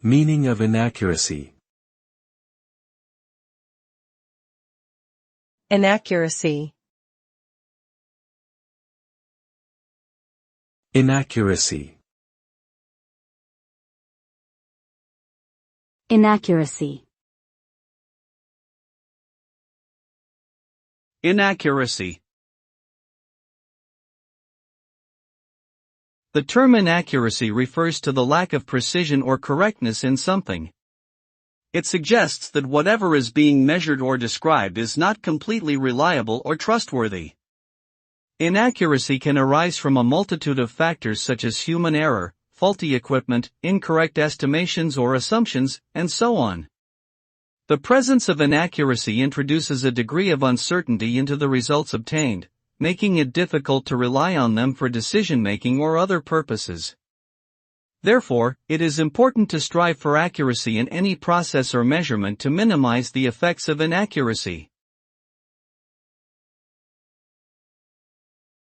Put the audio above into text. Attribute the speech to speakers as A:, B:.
A: Meaning of inaccuracy.
B: Inaccuracy.
A: Inaccuracy.
C: Inaccuracy.
D: Inaccuracy. The term inaccuracy refers to the lack of precision or correctness in something. It suggests that whatever is being measured or described is not completely reliable or trustworthy. Inaccuracy can arise from a multitude of factors such as human error, faulty equipment, incorrect estimations or assumptions, and so on. The presence of inaccuracy introduces a degree of uncertainty into the results obtained, making it difficult to rely on them for decision-making or other purposes. Therefore, it is important to strive for accuracy in any process or measurement to minimize the effects of inaccuracy.